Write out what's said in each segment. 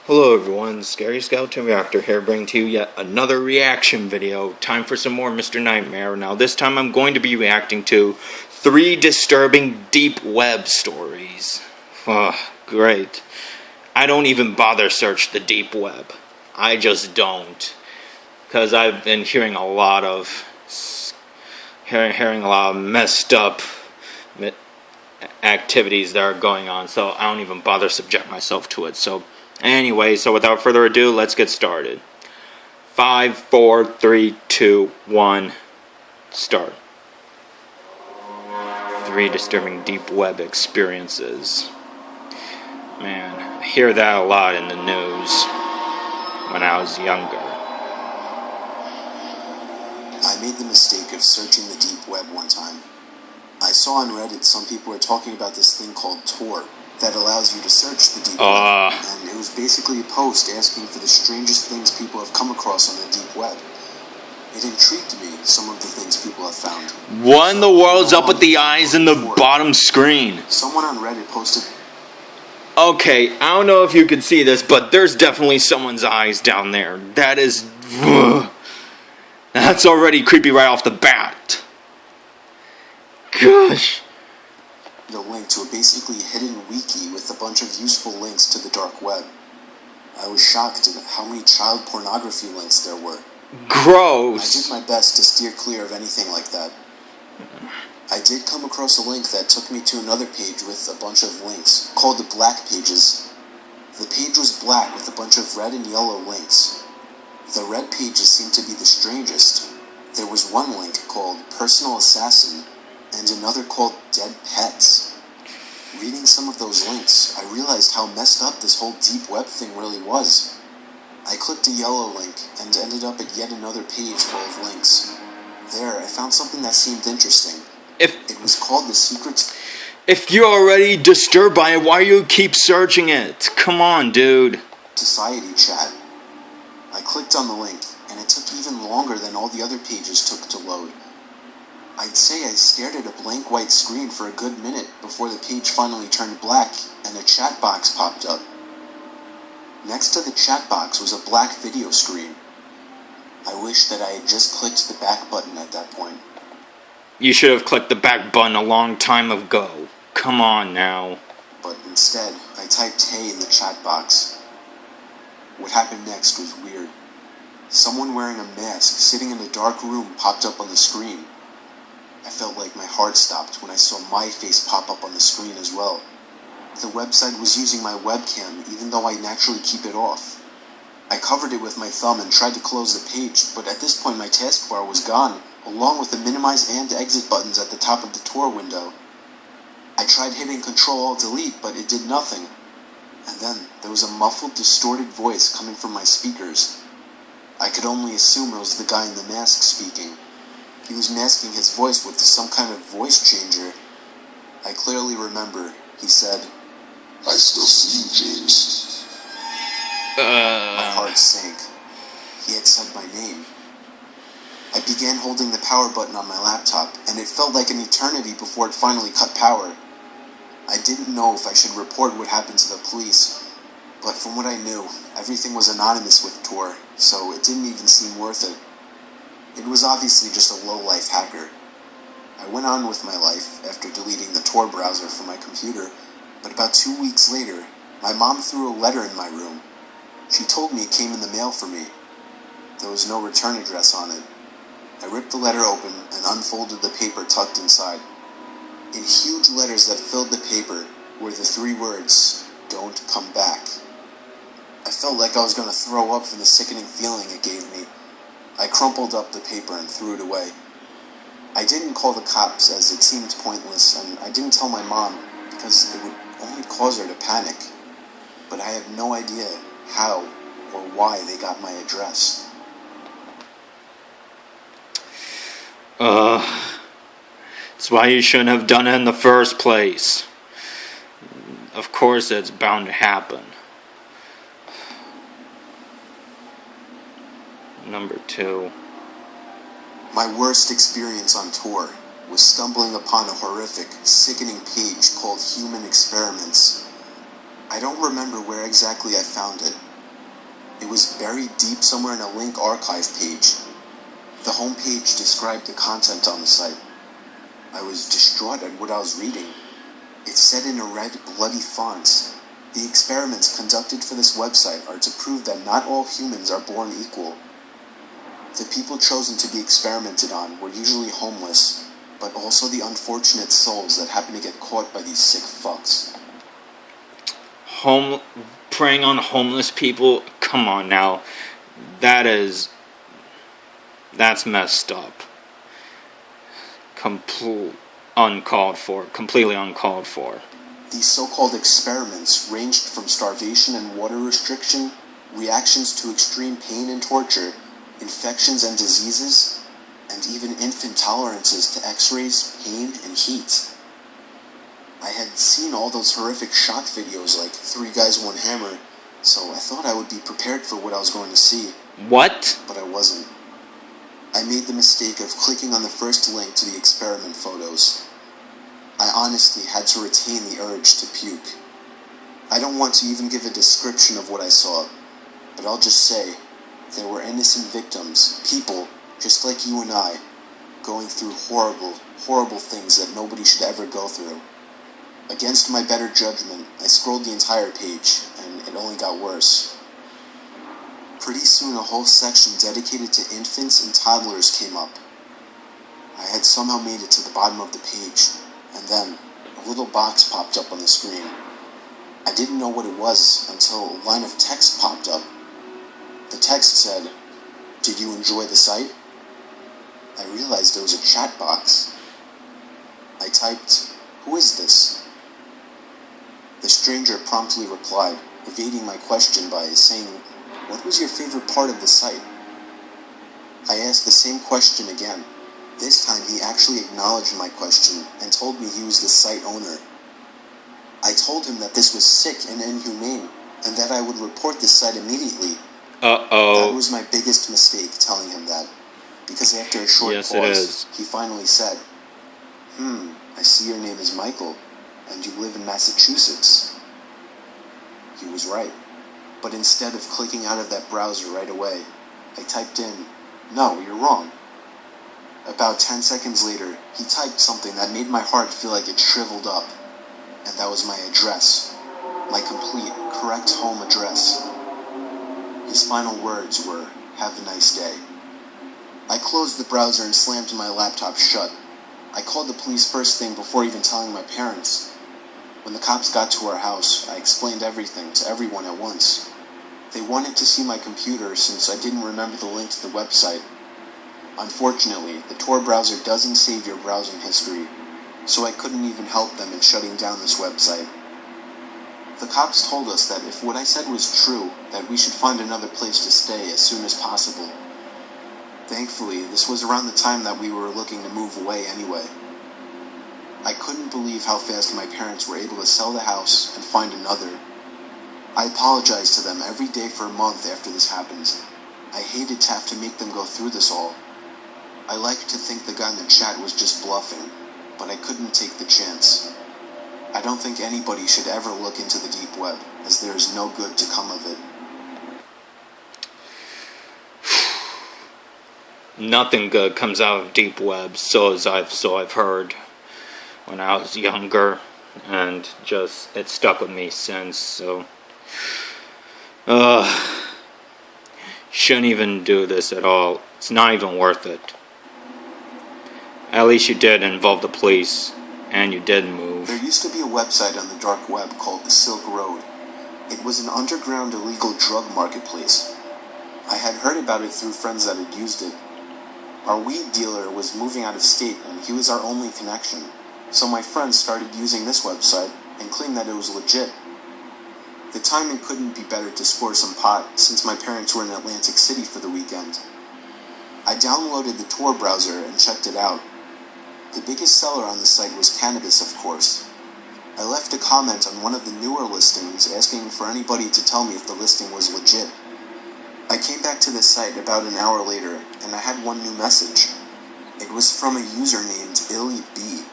Hello everyone, Scary Skeleton Reactor here, bringing to you yet another reaction video. Time for some more Mr. Nightmare. Now this time I'm going to be reacting to 3 disturbing deep web stories. Great. I don't even bother search the deep web. I just don't. Because I've been hearing a lot of messed up activities that are going on, so I don't even bother subject myself to it. So without further ado, let's get started. 5, 4, 3, 2, 1, start. 3 disturbing deep web experiences. Man, I hear that a lot in the news when I was younger. I made the mistake of searching the deep web one time. I saw on Reddit some people were talking about this thing called Tor that allows you to search the deep web, and it was basically a post asking for the strangest things people have come across on the deep web. It intrigued me, some of the things people have found. What in the world's up with the eyes in the bottom screen? Someone on Reddit posted... Okay, I don't know if you can see this, but there's definitely someone's eyes down there. That is... That's already creepy right off the bat. Gosh. A link to a basically hidden wiki with a bunch of useful links to the dark web. I was shocked at how many child pornography links there were. Gross. I did my best to steer clear of anything like that. I did come across a link that took me to another page with a bunch of links, called the Black Pages. The page was black with a bunch of red and yellow links. The red pages seemed to be the strangest. There was one link called Personal Assassin, and another called Dead Pets. Reading some of those links, I realized how messed up this whole deep web thing really was. I clicked a yellow link and ended up at yet another page full of links. There, I found something that seemed interesting. It was called The Secrets... If you're already disturbed by it, why do you keep searching it? Come on, dude. Society chat. I clicked on the link, and it took even longer than all the other pages took to load. I'd say I stared at a blank white screen for a good minute before the page finally turned black and a chat box popped up. Next to the chat box was a black video screen. I wish that I had just clicked the back button at that point. You should have clicked the back button a long time ago. Come on now. But instead, I typed "hey" in the chat box. What happened next was weird. Someone wearing a mask sitting in a dark room popped up on the screen. I felt like my heart stopped when I saw my face pop up on the screen as well. The website was using my webcam even though I naturally keep it off. I covered it with my thumb and tried to close the page, but at this point my taskbar was gone, along with the minimize and exit buttons at the top of the Tor window. I tried hitting Ctrl-Alt-Delete, but it did nothing. And then there was a muffled, distorted voice coming from my speakers. I could only assume it was the guy in the mask speaking. He was masking his voice with some kind of voice changer. I clearly remember, he said, "I still see you, James." My heart sank. He had said my name. I began holding the power button on my laptop, and it felt like an eternity before it finally cut power. I didn't know if I should report what happened to the police, but from what I knew, everything was anonymous with Tor, so it didn't even seem worth it. It was obviously just a low-life hacker. I went on with my life after deleting the Tor browser from my computer, but about 2 weeks later, my mom threw a letter in my room. She told me it came in the mail for me. There was no return address on it. I ripped the letter open and unfolded the paper tucked inside. In huge letters that filled the paper were the 3 words, "Don't come back." I felt like I was going to throw up from the sickening feeling it gave me. I crumpled up the paper and threw it away. I didn't call the cops as it seemed pointless, and I didn't tell my mom because it would only cause her to panic. But I have no idea how or why they got my address. That's why you shouldn't have done it in the first place. Of course it's bound to happen. Number 2. My worst experience on Tor was stumbling upon a horrific, sickening page called Human Experiments. I don't remember where exactly I found it, It was buried deep somewhere in a link archive page. The homepage described the content on the site. I was distraught at what I was reading. It said in a red, bloody font, "The experiments conducted for this website are to prove that not all humans are born equal. The people chosen to be experimented on were usually homeless, but also the unfortunate souls that happen to get caught by these sick fucks." Preying on homeless people? Come on now. That's messed up. Completely uncalled for. These so-called experiments ranged from starvation and water restriction, reactions to extreme pain and torture, infections and diseases, and even infant tolerances to x-rays, pain, and heat. I had seen all those horrific shock videos like 3 Guys, 1 Hammer, so I thought I would be prepared for what I was going to see. What? But I wasn't. I made the mistake of clicking on the first link to the experiment photos. I honestly had to retain the urge to puke. I don't want to even give a description of what I saw, but I'll just say, there were innocent victims, people, just like you and I, going through horrible, horrible things that nobody should ever go through. Against my better judgment, I scrolled the entire page, and it only got worse. Pretty soon a whole section dedicated to infants and toddlers came up. I had somehow made it to the bottom of the page, and then a little box popped up on the screen. I didn't know what it was until a line of text popped up. The text said, "Did you enjoy the site?" I realized it was a chat box. I typed, "Who is this?" The stranger promptly replied, evading my question by saying, "What was your favorite part of the site?" I asked the same question again. This time he actually acknowledged my question and told me he was the site owner. I told him that this was sick and inhumane, and that I would report the site immediately. That was my biggest mistake, telling him that, because after a short pause, he finally said, "I see your name is Michael, and you live in Massachusetts." He was right, but instead of clicking out of that browser right away, I typed in, "No, you're wrong." About 10 seconds later, he typed something that made my heart feel like it shriveled up, and that was my address, my complete, correct home address. His final words were, "Have a nice day." I closed the browser and slammed my laptop shut. I called the police first thing before even telling my parents. When the cops got to our house, I explained everything to everyone at once. They wanted to see my computer since I didn't remember the link to the website. Unfortunately, the Tor browser doesn't save your browsing history, so I couldn't even help them in shutting down this website. The cops told us that if what I said was true, that we should find another place to stay as soon as possible. Thankfully, this was around the time that we were looking to move away anyway. I couldn't believe how fast my parents were able to sell the house and find another. I apologized to them every day for a month after this happened. I hated to have to make them go through this all. I liked to think the guy in the chat was just bluffing, but I couldn't take the chance. I don't think anybody should ever look into the deep web, as there is no good to come of it. Nothing good comes out of deep web, so I've heard when I was younger, and just it stuck with me since. So, shouldn't even do this at all. It's not even worth it. At least you did involve the police, and you did move. There used to be a website on the dark web called the Silk Road. It was an underground illegal drug marketplace. I had heard about it through friends that had used it. Our weed dealer was moving out of state, and he was our only connection. So my friends started using this website and claimed that it was legit. The timing couldn't be better to score some pot, since my parents were in Atlantic City for the weekend. I downloaded the Tor browser and checked it out. The biggest seller on the site was cannabis, of course. I left a comment on one of the newer listings asking for anybody to tell me if the listing was legit. I came back to the site about an hour later, and I had one new message. It was from a user named Illy B.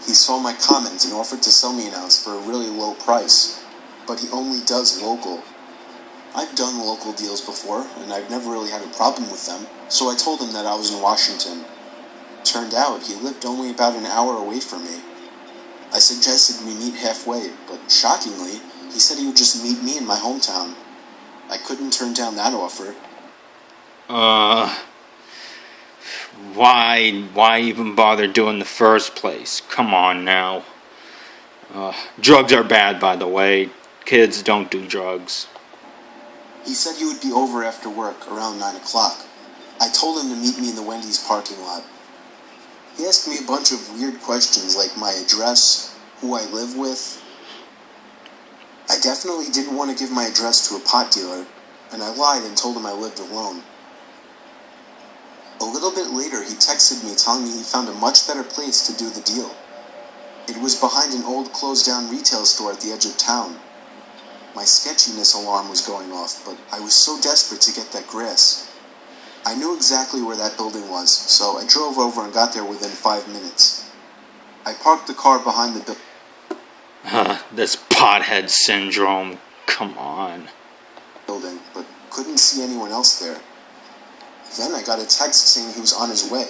He saw my comment and offered to sell me an ounce for a really low price, but he only does local. I've done local deals before, and I've never really had a problem with them, so I told him that I was in Washington. Turned out, he lived only about an hour away from me. I suggested we meet halfway, but shockingly, he said he would just meet me in my hometown. I couldn't turn down that offer. Why even bother doing the first place? Come on now. Drugs are bad, by the way. Kids don't do drugs. He said he would be over after work, around 9 o'clock. I told him to meet me in the Wendy's parking lot. He asked me a bunch of weird questions like my address, who I live with. I definitely didn't want to give my address to a pot dealer, and I lied and told him I lived alone. A little bit later, he texted me telling me he found a much better place to do the deal. It was behind an old closed-down retail store at the edge of town. My sketchiness alarm was going off, but I was so desperate to get that grass. I knew exactly where that building was, so I drove over and got there within 5 minutes. I parked the car behind the This pothead syndrome. Come on. building, but couldn't see anyone else there. Then I got a text saying he was on his way.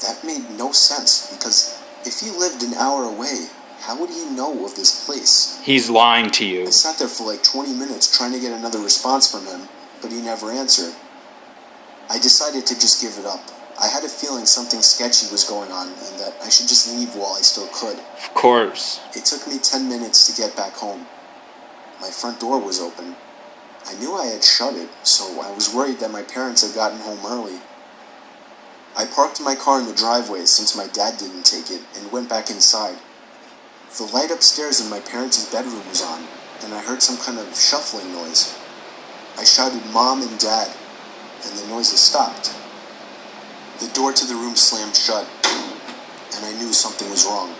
That made no sense, because if he lived an hour away, how would he know of this place? He's lying to you. I sat there for like 20 minutes trying to get another response from him, but he never answered. I decided to just give it up. I had a feeling something sketchy was going on, and that I should just leave while I still could. Of course. It took me 10 minutes to get back home. My front door was open. I knew I had shut it, so I was worried that my parents had gotten home early. I parked my car in the driveway since my dad didn't take it, and went back inside. The light upstairs in my parents' bedroom was on, and I heard some kind of shuffling noise. I shouted Mom and Dad, and the noises stopped. The door to the room slammed shut, and I knew something was wrong.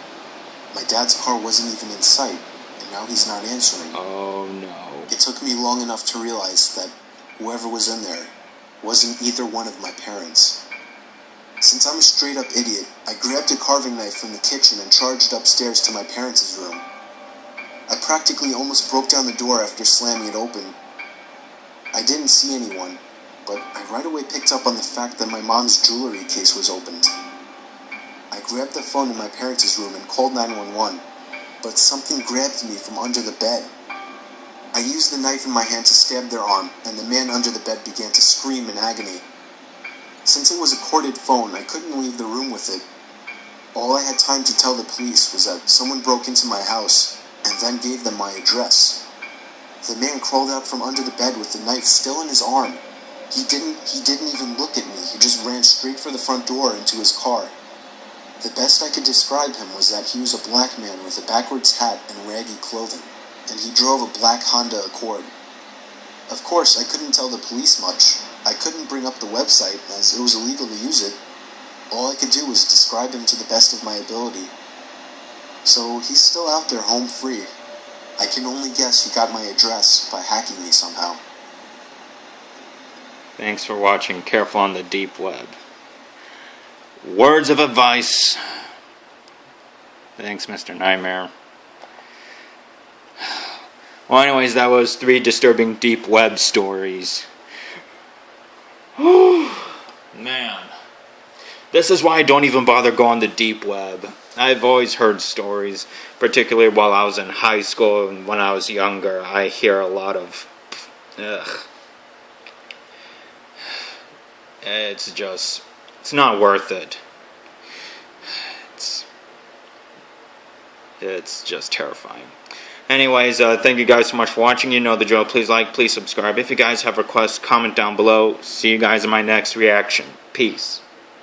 My dad's car wasn't even in sight, and now he's not answering. Oh no. It took me long enough to realize that whoever was in there wasn't either one of my parents. Since I'm a straight-up idiot, I grabbed a carving knife from the kitchen and charged upstairs to my parents' room. I practically almost broke down the door after slamming it open. I didn't see anyone, but I right away picked up on the fact that my mom's jewelry case was opened. I grabbed the phone in my parents' room and called 911, but something grabbed me from under the bed. I used the knife in my hand to stab their arm, and the man under the bed began to scream in agony. Since it was a corded phone, I couldn't leave the room with it. All I had time to tell the police was that someone broke into my house, and then gave them my address. The man crawled out from under the bed with the knife still in his arm. He didn't even look at me. He just ran straight for the front door into his car. The best I could describe him was that he was a black man with a backwards hat and raggy clothing, and he drove a black Honda Accord. Of course, I couldn't tell the police much. I couldn't bring up the website, as it was illegal to use it. All I could do was describe him to the best of my ability. So he's still out there home free. I can only guess he got my address by hacking me somehow. Thanks for watching. Careful on the deep web. Words of advice. Thanks, Mr. Nightmare. Well, anyways, that was 3 disturbing deep web stories. Man. This is why I don't even bother going the deep web. I've always heard stories, particularly while I was in high school and when I was younger. I hear a lot of... It's not worth it. It's just terrifying. Anyways, thank you guys so much for watching. You know the drill. Please like, please subscribe. If you guys have requests, comment down below. See you guys in my next reaction. Peace.